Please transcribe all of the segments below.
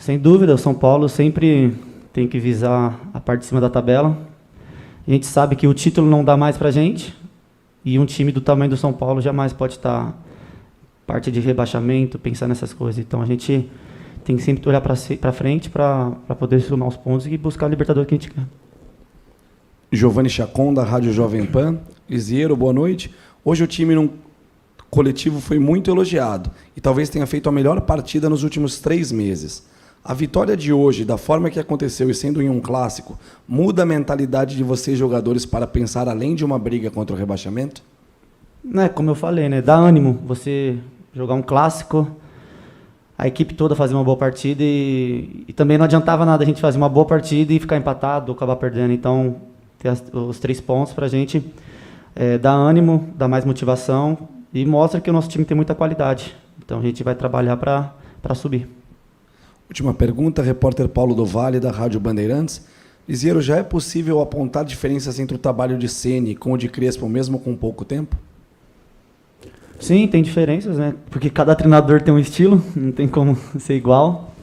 Sem dúvida, o São Paulo sempre tem que visar a parte de cima da tabela. A gente sabe que o título não dá mais para a gente, e um time do tamanho do São Paulo jamais pode estar parte de rebaixamento, pensar nessas coisas. Então a gente tem que sempre olhar para frente para poder somar os pontos e buscar a Libertadores que a gente quer. Giovanni Chacon, da Rádio Jovem Pan. Lisiero, boa noite. Hoje o time num coletivo foi muito elogiado e talvez tenha feito a melhor partida nos últimos 3 meses. A vitória de hoje, da forma que aconteceu e sendo em um clássico, muda a mentalidade de vocês, jogadores, para pensar além de uma briga contra o rebaixamento? Como eu falei, dá ânimo você jogar um clássico, a equipe toda fazer uma boa partida e também não adiantava nada a gente fazer uma boa partida e ficar empatado ou acabar perdendo. Então, ter os 3 pontos para a gente dá ânimo, dá mais motivação e mostra que o nosso time tem muita qualidade. Então, a gente vai trabalhar para subir. Última pergunta, repórter Paulo do Vale, da Rádio Bandeirantes. Lisiero, já é possível apontar diferenças entre o trabalho de Ceni com o de Crespo, mesmo com pouco tempo? Sim, tem diferenças, porque cada treinador tem um estilo, não tem como ser igual.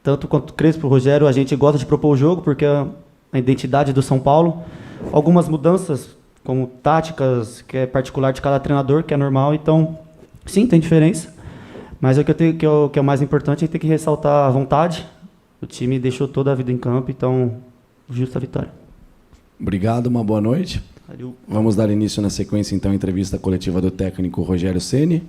Tanto quanto o Crespo, o Rogério, a gente gosta de propor o jogo, porque a identidade do São Paulo. Algumas mudanças, como táticas, que é particular de cada treinador, que é normal. Então, sim, tem diferença. Mas o que é o mais importante é ter que ressaltar a vontade. O time deixou toda a vida em campo, então, justa a vitória. Obrigado, uma boa noite. Valeu. Vamos dar início na sequência, então, à entrevista coletiva do técnico Rogério Ceni.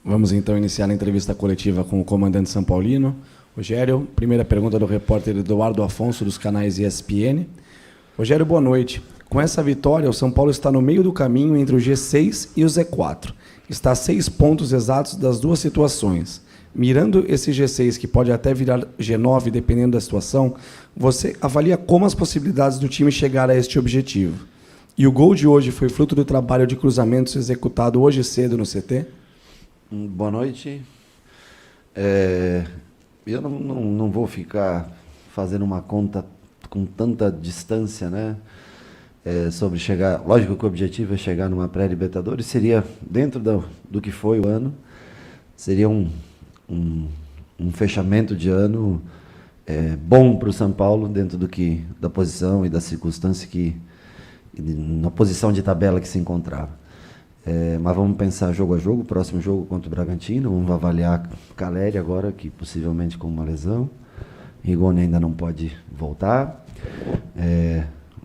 Vamos então iniciar a entrevista coletiva com o comandante São Paulino. Rogério, primeira pergunta do repórter Eduardo Afonso, dos canais ESPN. Rogério, boa noite. Com essa vitória, o São Paulo está no meio do caminho entre o G6 e o Z4. Está a 6 pontos exatos das duas situações. Mirando esse G6, que pode até virar G9, dependendo da situação, você avalia como as possibilidades do time chegar a este objetivo? E o gol de hoje foi fruto do trabalho de cruzamentos executado hoje cedo no CT? Boa noite. Eu não vou ficar fazendo uma conta com tanta distância, sobre chegar. Lógico que o objetivo é chegar numa pré-Libertadores, seria dentro do que foi o ano, seria um fechamento de ano bom para o São Paulo, dentro da posição e da circunstância na posição de tabela que se encontrava. Mas vamos pensar jogo a jogo, próximo jogo contra o Bragantino, vamos avaliar Caleri agora, que possivelmente com uma lesão, Rigoni ainda não pode voltar,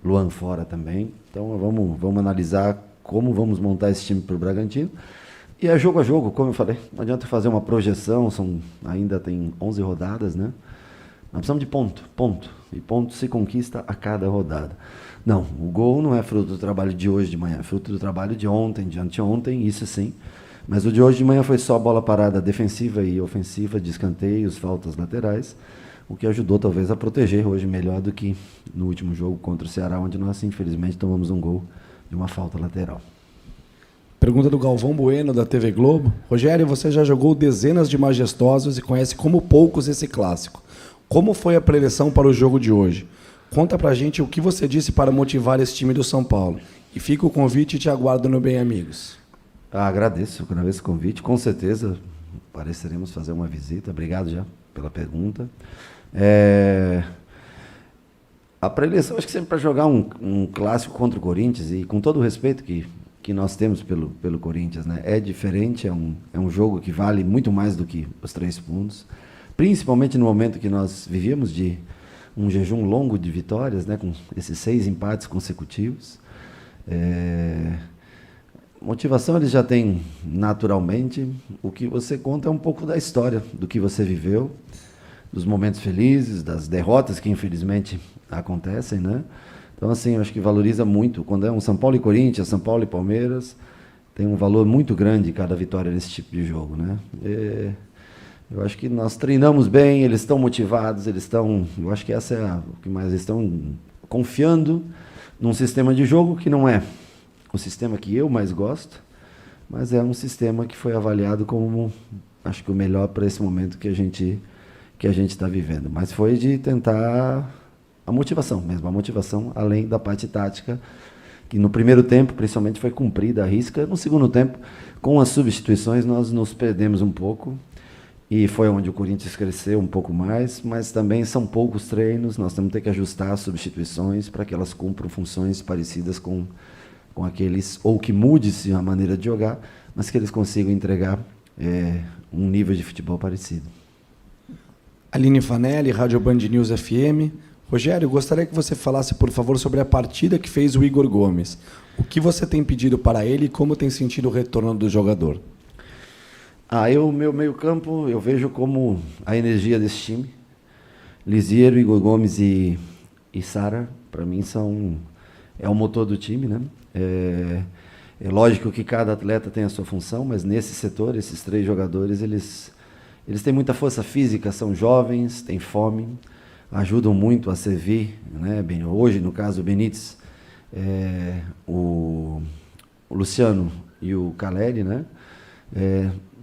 Luan fora também, então vamos analisar como vamos montar esse time para o Bragantino, e é jogo a jogo, como eu falei, não adianta fazer uma projeção, ainda tem 11 rodadas, Nós precisamos de ponto, e ponto se conquista a cada rodada. Não, o gol não é fruto do trabalho de hoje de manhã, é fruto do trabalho de ontem, de anteontem, isso sim. Mas o de hoje de manhã foi só bola parada defensiva e ofensiva, de escanteios, faltas laterais, o que ajudou talvez a proteger hoje melhor do que no último jogo contra o Ceará, onde nós infelizmente tomamos um gol de uma falta lateral. Pergunta do Galvão Bueno, da TV Globo. Rogério, você já jogou dezenas de majestosos e conhece como poucos esse clássico. Como foi a preleção para o jogo de hoje? Conta pra gente o que você disse para motivar esse time do São Paulo. E fica o convite e te aguardo no Bem Amigos. Agradeço o convite. Com certeza pareceremos fazer uma visita. Obrigado já pela pergunta. A preleção, acho que sempre para jogar um clássico contra o Corinthians, e com todo o respeito que nós temos pelo Corinthians, é diferente, é um jogo que vale muito mais do que os 3 pontos. Principalmente no momento que nós vivíamos de um jejum longo de vitórias, com esses 6 empates consecutivos. Motivação eles já têm naturalmente. O que você conta é um pouco da história, do que você viveu, dos momentos felizes, das derrotas que infelizmente acontecem, Então, assim, eu acho que valoriza muito. Quando é um São Paulo e Corinthians, São Paulo e Palmeiras, tem um valor muito grande cada vitória nesse tipo de jogo, Eu acho que nós treinamos bem, eles estão motivados, eu acho que essa é o que mais eles estão confiando num sistema de jogo que não é o sistema que eu mais gosto, mas é um sistema que foi avaliado como, acho que o melhor para esse momento que a gente está vivendo. Mas foi de tentar a motivação mesmo, a motivação além da parte tática, que no primeiro tempo, principalmente, foi cumprida a risca. No segundo tempo, com as substituições, nós nos perdemos um pouco, e foi onde o Corinthians cresceu um pouco mais, mas também são poucos treinos, nós temos que ter que ajustar as substituições para que elas cumpram funções parecidas com aqueles, ou que mude-se a maneira de jogar, mas que eles consigam entregar um nível de futebol parecido. Aline Fanelli, Rádio Band News FM. Rogério, gostaria que você falasse, por favor, sobre a partida que fez o Igor Gomes. O que você tem pedido para ele e como tem sentido o retorno do jogador? Meu meio-campo, eu vejo como a energia desse time. Lisieiro, Igor Gomes e Sara, para mim, é o motor do time, né? É lógico que cada atleta tem a sua função, mas nesse setor, esses 3 jogadores, eles têm muita força física, são jovens, têm fome, ajudam muito a servir, né? Hoje, no caso, o Benítez, o Luciano e o Caleri, né?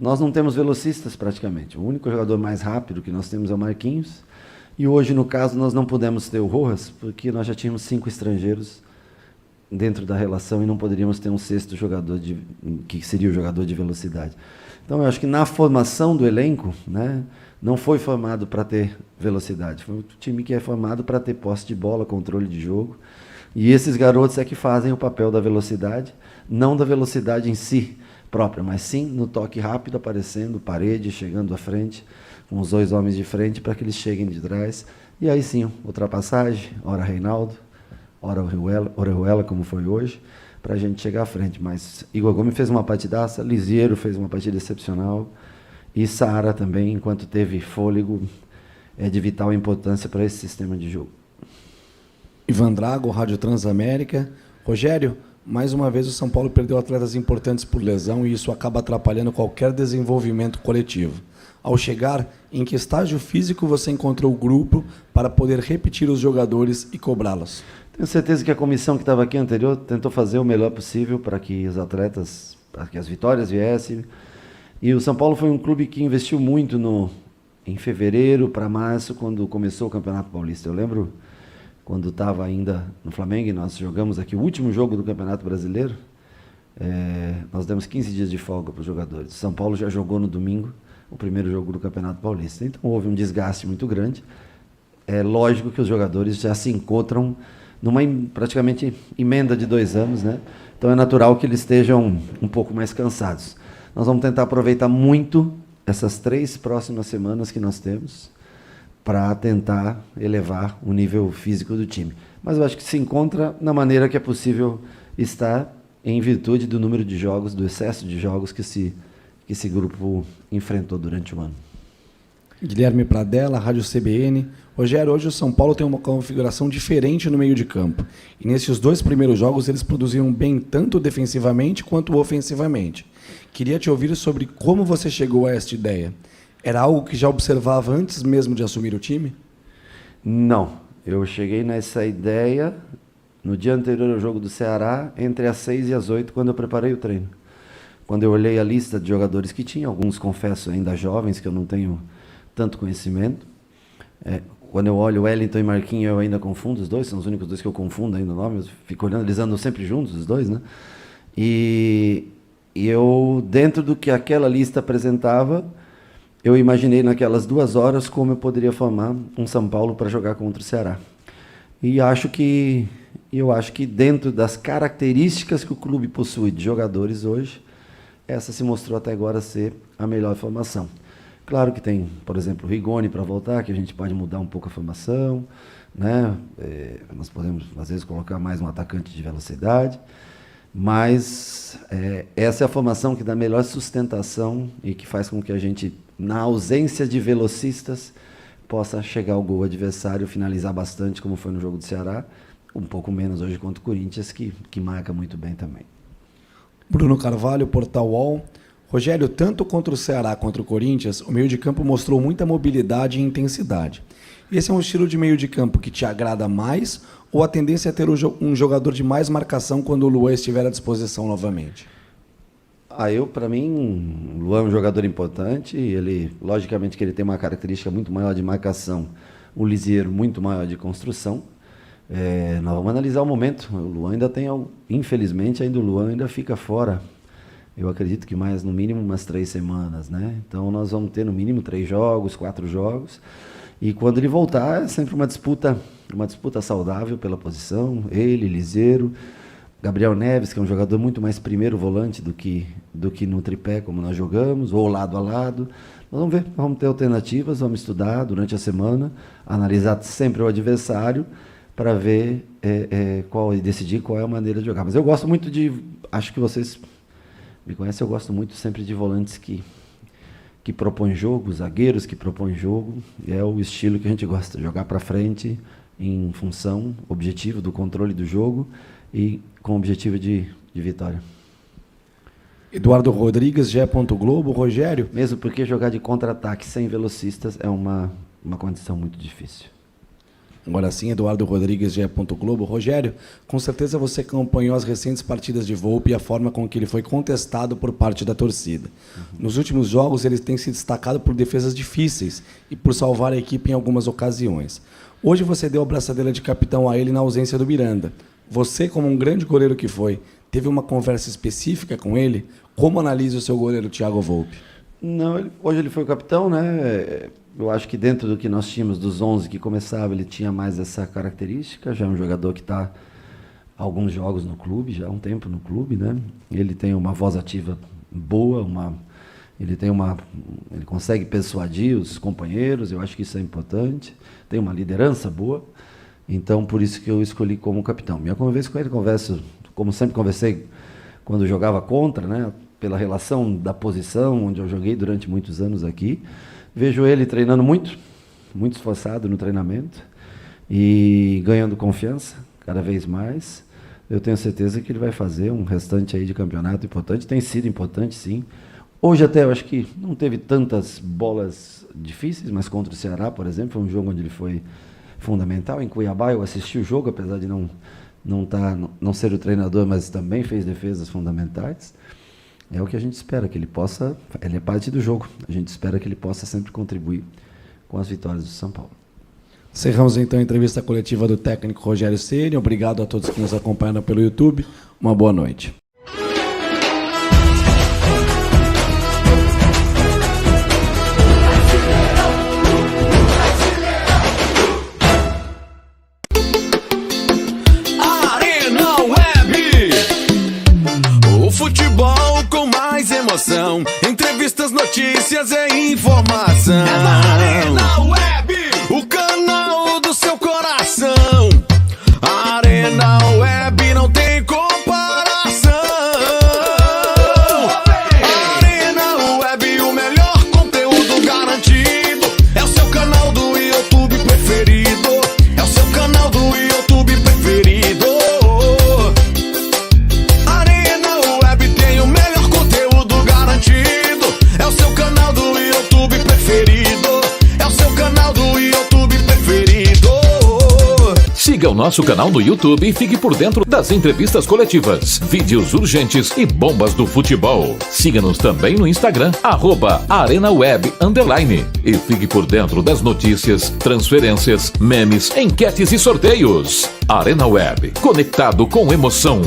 Nós não temos velocistas praticamente. O único jogador mais rápido que nós temos é o Marquinhos. E hoje, no caso, nós não pudemos ter o Rojas, porque nós já tínhamos 5 estrangeiros dentro da relação e não poderíamos ter um 6º jogador, que seria o jogador de velocidade. Então, eu acho que na formação do elenco, né, não foi formado para ter velocidade. Foi um time que é formado para ter posse de bola, controle de jogo. E esses garotos é que fazem o papel da velocidade, não da velocidade em si própria, mas sim no toque rápido, aparecendo, parede, chegando à frente, com os 2 homens de frente, para que eles cheguem de trás. E aí sim, ultrapassagem, ora Reinaldo, ora Orejuela, como foi hoje, para a gente chegar à frente. Mas Igor Gomes fez uma partidaça, Lisieiro fez uma partida excepcional, e Sara também, enquanto teve fôlego, é de vital importância para esse sistema de jogo. Ivan Drago, Rádio Transamérica. Rogério, mais uma vez o São Paulo perdeu atletas importantes por lesão e isso acaba atrapalhando qualquer desenvolvimento coletivo. Ao chegar, em que estágio físico você encontrou o grupo para poder repetir os jogadores e cobrá-los? Tenho certeza que a comissão que estava aqui anterior tentou fazer o melhor possível para que os atletas, para que as vitórias viessem. E o São Paulo foi um clube que investiu muito em fevereiro para março, quando começou o Campeonato Paulista. Eu lembro quando estava ainda no Flamengo e nós jogamos aqui o último jogo do Campeonato Brasileiro, nós demos 15 dias de folga para os jogadores. O São Paulo já jogou no domingo o primeiro jogo do Campeonato Paulista. Então houve um desgaste muito grande. É lógico que os jogadores já se encontram numa praticamente emenda de 2 anos, né? Então é natural que eles estejam um pouco mais cansados. Nós vamos tentar aproveitar muito essas 3 próximas semanas que nós temos para tentar elevar o nível físico do time. Mas eu acho que se encontra na maneira que é possível estar em virtude do número de jogos, do excesso de jogos que esse grupo enfrentou durante o ano. Guilherme Pradella, Rádio CBN. Rogério, hoje o São Paulo tem uma configuração diferente no meio de campo. E nesses 2 primeiros jogos eles produziam bem tanto defensivamente quanto ofensivamente. Queria te ouvir sobre como você chegou a esta ideia. Era algo que já observava antes mesmo de assumir o time? Não. Eu cheguei nessa ideia no dia anterior ao jogo do Ceará, entre as 6 e as 8, quando eu preparei o treino. Quando eu olhei a lista de jogadores que tinha, alguns, confesso, ainda jovens, que eu não tenho tanto conhecimento. Quando eu olho Wellington e Marquinhos, eu ainda confundo os 2, são os únicos 2 que eu confundo ainda o nome, eu fico olhando, eles andam sempre juntos, os 2, né? E eu, dentro do que aquela lista apresentava, eu imaginei naquelas 2 horas como eu poderia formar um São Paulo para jogar contra o Ceará. E eu acho que dentro das características que o clube possui de jogadores hoje, essa se mostrou até agora ser a melhor formação. Claro que tem, por exemplo, o Rigoni para voltar, que a gente pode mudar um pouco a formação, né? Nós podemos, às vezes, colocar mais um atacante de velocidade, mas essa é a formação que dá melhor sustentação e que faz com que a gente, na ausência de velocistas, possa chegar ao gol adversário, finalizar bastante, como foi no jogo do Ceará, um pouco menos hoje contra o Corinthians, que marca muito bem também. Bruno Carvalho, Portal UOL. Rogério, tanto contra o Ceará quanto o Corinthians, o meio de campo mostrou muita mobilidade e intensidade. Esse é um estilo de meio de campo que te agrada mais ou a tendência é ter um jogador de mais marcação quando o Luan estiver à disposição novamente? Para mim, o Luan é um jogador importante, ele, logicamente que ele tem uma característica muito maior de marcação, o Lisieiro muito maior de construção. Nós vamos analisar o momento, o Luan ainda tem, infelizmente, o Luan ainda fica fora, eu acredito que mais, no mínimo, umas 3 semanas, né? Então nós vamos ter no mínimo 3 jogos, 4 jogos, e quando ele voltar é sempre uma disputa saudável pela posição, ele, Lisieiro, Gabriel Neves, que é um jogador muito mais primeiro volante do que no tripé, como nós jogamos, ou lado a lado. Nós vamos ver, vamos ter alternativas, vamos estudar durante a semana, analisar sempre o adversário para ver e decidir qual é a maneira de jogar. Mas eu gosto muito acho que vocês me conhecem, eu gosto muito sempre de volantes que propõem jogo, zagueiros que propõem jogo, e é o estilo que a gente gosta, jogar para frente em função, objetivo do controle do jogo, e com o objetivo de vitória. Eduardo Rodrigues, GE. Globo. Rogério? Mesmo porque jogar de contra-ataque sem velocistas é uma condição muito difícil. Agora sim, Eduardo Rodrigues, GE. Globo. Rogério, com certeza você acompanhou as recentes partidas de Volpi e a forma com que ele foi contestado por parte da torcida. Nos últimos jogos, ele tem se destacado por defesas difíceis e por salvar a equipe em algumas ocasiões. Hoje você deu a braçadeira de capitão a ele na ausência do Miranda. Você, como um grande goleiro que foi, teve uma conversa específica com ele? Como analisa o seu goleiro Thiago Volpi? Não, hoje ele foi o capitão, né? Eu acho que dentro do que nós tínhamos, dos 11 que começava, ele tinha mais essa característica. Já é um jogador que está há alguns jogos no clube, já há um tempo no clube, né? Ele tem uma voz ativa boa, ele consegue persuadir os companheiros, eu acho que isso é importante. Tem uma liderança boa. Então, por isso que eu escolhi como capitão. Minha conversa com ele, como sempre conversei quando jogava contra, né? Pela relação da posição, onde eu joguei durante muitos anos aqui. Vejo ele treinando muito esforçado no treinamento e ganhando confiança cada vez mais. Eu tenho certeza que ele vai fazer um restante aí de campeonato importante. Tem sido importante, sim. Hoje até eu acho que não teve tantas bolas difíceis, mas contra o Ceará, por exemplo, foi um jogo onde ele foi fundamental. Em Cuiabá eu assisti o jogo, apesar de não ser o treinador, mas também fez defesas fundamentais. É o que a gente espera, que ele é parte do jogo, a gente espera que ele possa sempre contribuir com as vitórias do São Paulo. Encerramos então a entrevista coletiva do técnico Rogério Ceni. Obrigado a todos que nos acompanham pelo YouTube. Uma boa noite. Futebol com mais emoção, entrevistas, notícias e informação. É na Arena Web, o canal do seu coração. Arena Web não tem comparação. Arena Web, o melhor conteúdo garantido. É o seu canal do YouTube preferido. É o seu canal do YouTube preferido. É o seu canal do YouTube preferido. É o seu canal do YouTube preferido. Siga o nosso canal no YouTube e fique por dentro das entrevistas coletivas, vídeos urgentes e bombas do futebol. Siga-nos também no Instagram, @ArenaWeb_. E fique por dentro das notícias, transferências, memes, enquetes e sorteios. Arena Web, conectado com emoção.